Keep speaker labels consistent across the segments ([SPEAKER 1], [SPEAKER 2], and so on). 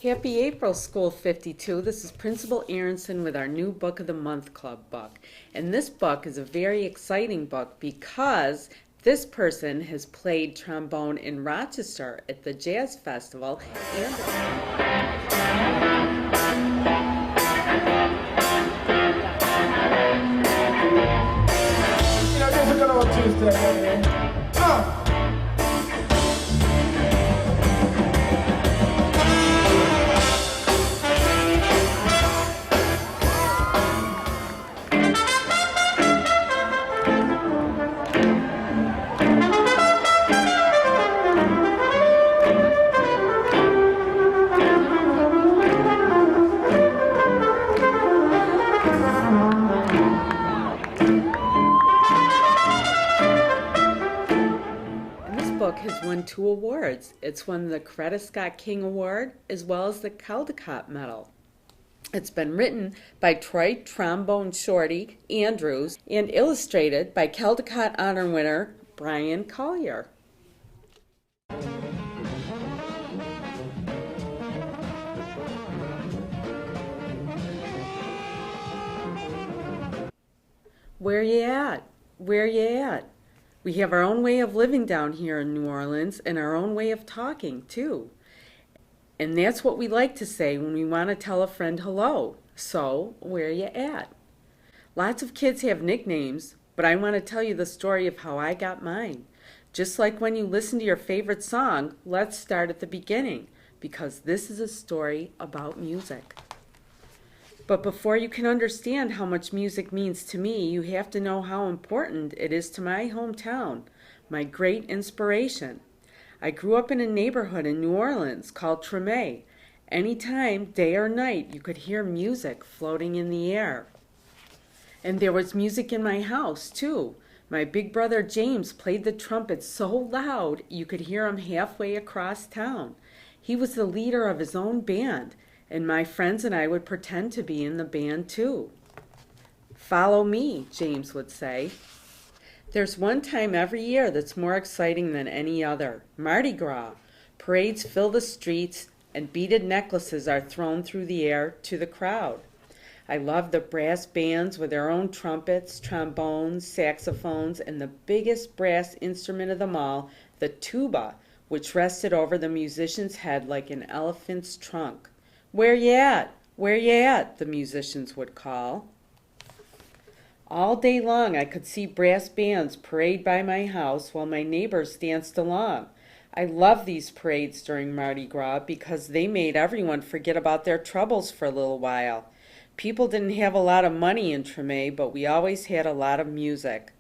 [SPEAKER 1] Happy April, School 52. This is Principal Aronson with our new Book of the Month Club book. And this book is a very exciting book because this person has played trombone in Rochester at the Jazz Festival
[SPEAKER 2] There's a good old Tuesday.
[SPEAKER 1] book has won 2 awards. It's won the Coretta Scott King Award as well as the Caldecott Medal. It's been written by Troy Trombone Shorty Andrews and illustrated by Caldecott Honor winner Brian Collier. Where you at? Where you at? We have our own way of living down here in New Orleans and our own way of talking, too. And that's what we like to say when we want to tell a friend hello. So, where you at? Lots of kids have nicknames, but I want to tell you the story of how I got mine. Just like when you listen to your favorite song, let's start at the beginning, because this is a story about music. But before you can understand how much music means to me, you have to know how important it is to my hometown, my great inspiration. I grew up in a neighborhood in New Orleans called Treme. Anytime, day or night, you could hear music floating in the air. And there was music in my house, too. My big brother James played the trumpet so loud you could hear him halfway across town. He was the leader of his own band, and my friends and I would pretend to be in the band too. Follow me, James would say. There's one time every year that's more exciting than any other, Mardi Gras. Parades fill the streets and beaded necklaces are thrown through the air to the crowd. I love the brass bands with their own trumpets, trombones, saxophones, and the biggest brass instrument of them all, the tuba, which rested over the musician's head like an elephant's trunk. Where you at? Where you at? The musicians would call. All day long I could see brass bands parade by my house while my neighbors danced along. I love these parades during Mardi Gras because they made everyone forget about their troubles for a little while. People didn't have a lot of money in Treme, but we always had a lot of music.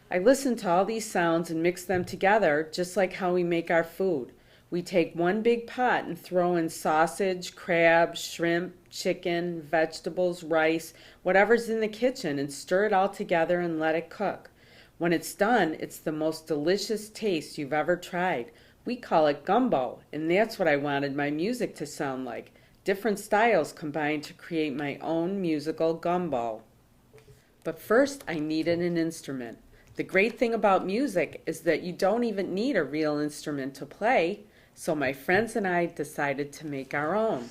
[SPEAKER 1] I listened to all these sounds and mixed them together just like how we make our food. We take one big pot and throw in sausage, crab, shrimp, chicken, vegetables, rice, whatever's in the kitchen, and stir it all together and let it cook. When it's done, it's the most delicious taste you've ever tried. We call it gumbo, and that's what I wanted my music to sound like. Different styles combined to create my own musical gumbo. But first, I needed an instrument. The great thing about music is that you don't even need a real instrument to play. So my friends and I decided to make our own.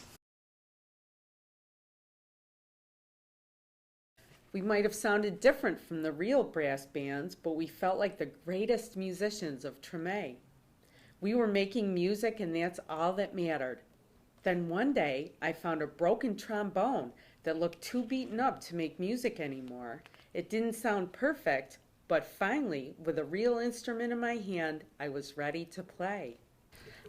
[SPEAKER 1] We might have sounded different from the real brass bands, but we felt like the greatest musicians of Treme. We were making music and that's all that mattered. Then one day I found a broken trombone that looked too beaten up to make music anymore. It didn't sound perfect, but finally, with a real instrument in my hand, I was ready to play.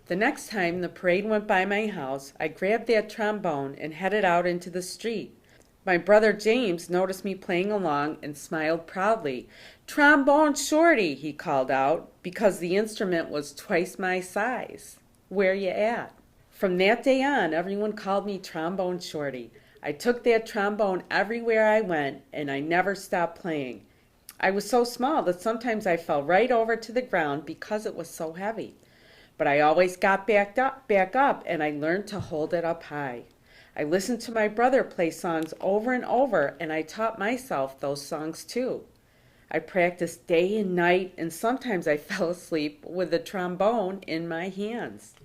[SPEAKER 1] The next time the parade went by my house, I grabbed that trombone and headed out into the street. My brother James noticed me playing along and smiled proudly. "Trombone Shorty," he called out, because the instrument was twice my size. Where you at? From that day on, everyone called me Trombone Shorty. I took that trombone everywhere I went, and I never stopped playing. I was so small that sometimes I fell right over to the ground because it was so heavy. But I always got back up, and I learned to hold it up high. I listened to my brother play songs over and over, and I taught myself those songs too. I practiced day and night, and sometimes I fell asleep with the trombone in my hands.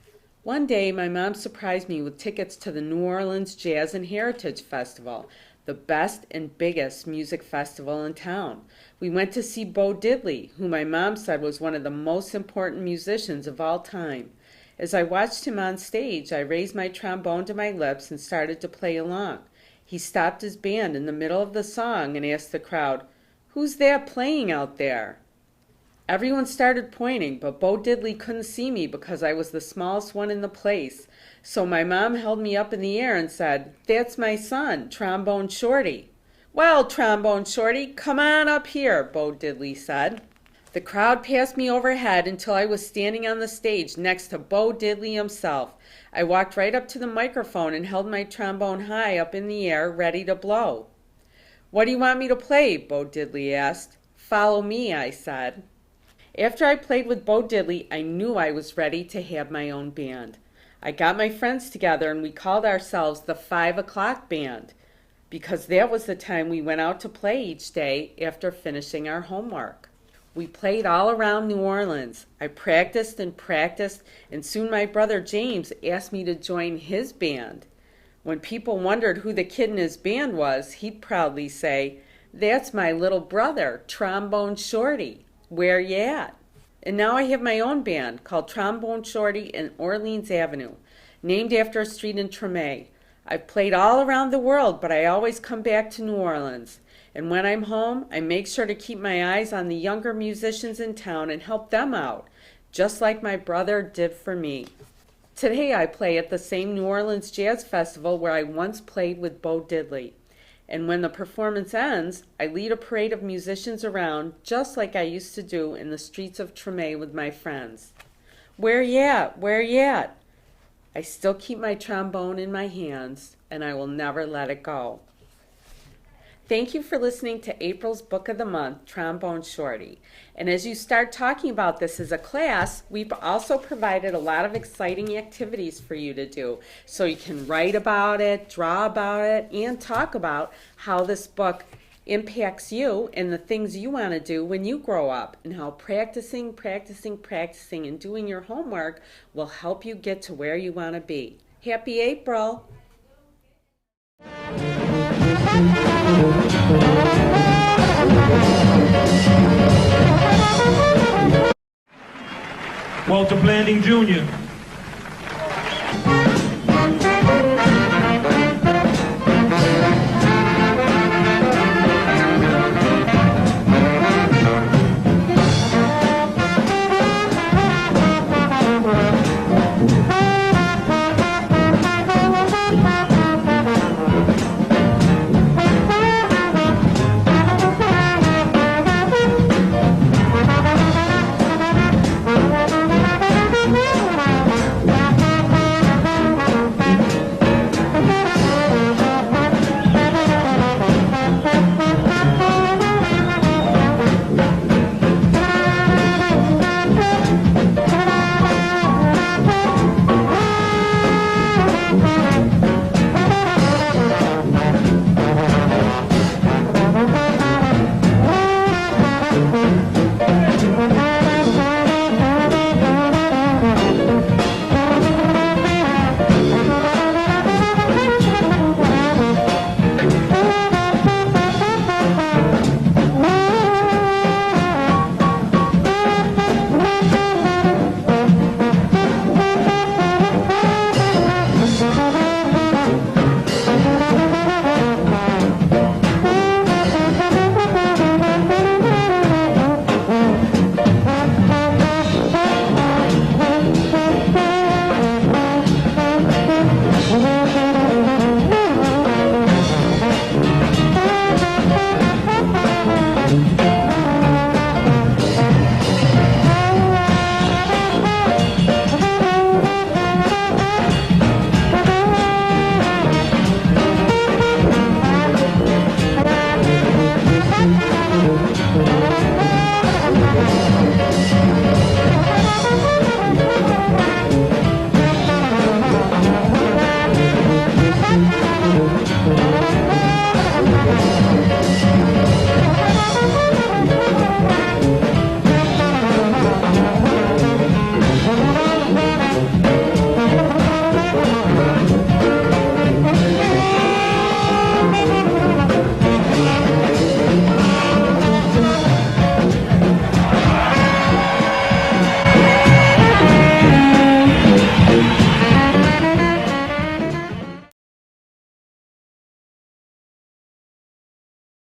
[SPEAKER 1] One day, my mom surprised me with tickets to the New Orleans Jazz and Heritage Festival, the best and biggest music festival in town. We went to see Bo Diddley, who my mom said was one of the most important musicians of all time. As I watched him on stage, I raised my trombone to my lips and started to play along. He stopped his band in the middle of the song and asked the crowd, "Who's that playing out there?" Everyone started pointing, but Bo Diddley couldn't see me because I was the smallest one in the place. So my mom held me up in the air and said, "That's my son, Trombone Shorty." "Well, Trombone Shorty, come on up here," Bo Diddley said. The crowd passed me overhead until I was standing on the stage next to Bo Diddley himself. I walked right up to the microphone and held my trombone high up in the air, ready to blow. "What do you want me to play?" Bo Diddley asked. "Follow me," I said. After I played with Bo Diddley, I knew I was ready to have my own band. I got my friends together and we called ourselves the 5 o'clock Band because that was the time we went out to play each day after finishing our homework. We played all around New Orleans. I practiced and soon my brother James asked me to join his band. When people wondered who the kid in his band was, he'd proudly say, "That's my little brother, Trombone Shorty. Where you at?" And now I have my own band called Trombone Shorty and Orleans Avenue, named after a street in Treme. I've played all around the world, but I always come back to New Orleans. And when I'm home, I make sure to keep my eyes on the younger musicians in town and help them out, just like my brother did for me. Today I play at the same New Orleans Jazz Festival where I once played with Bo Diddley. And when the performance ends, I lead a parade of musicians around just like I used to do in the streets of Treme with my friends. Where you at? Where you at? I still keep my trombone in my hands, and I will never let it go. Thank you for listening to April's Book of the Month, Trombone Shorty. And as you start talking about this as a class, we've also provided a lot of exciting activities for you to do. So you can write about it, draw about it, and talk about how this book impacts you and the things you want to do when you grow up, and how practicing, and doing your homework will help you get to where you want to be. Happy April!
[SPEAKER 3] Walter Blanding Jr.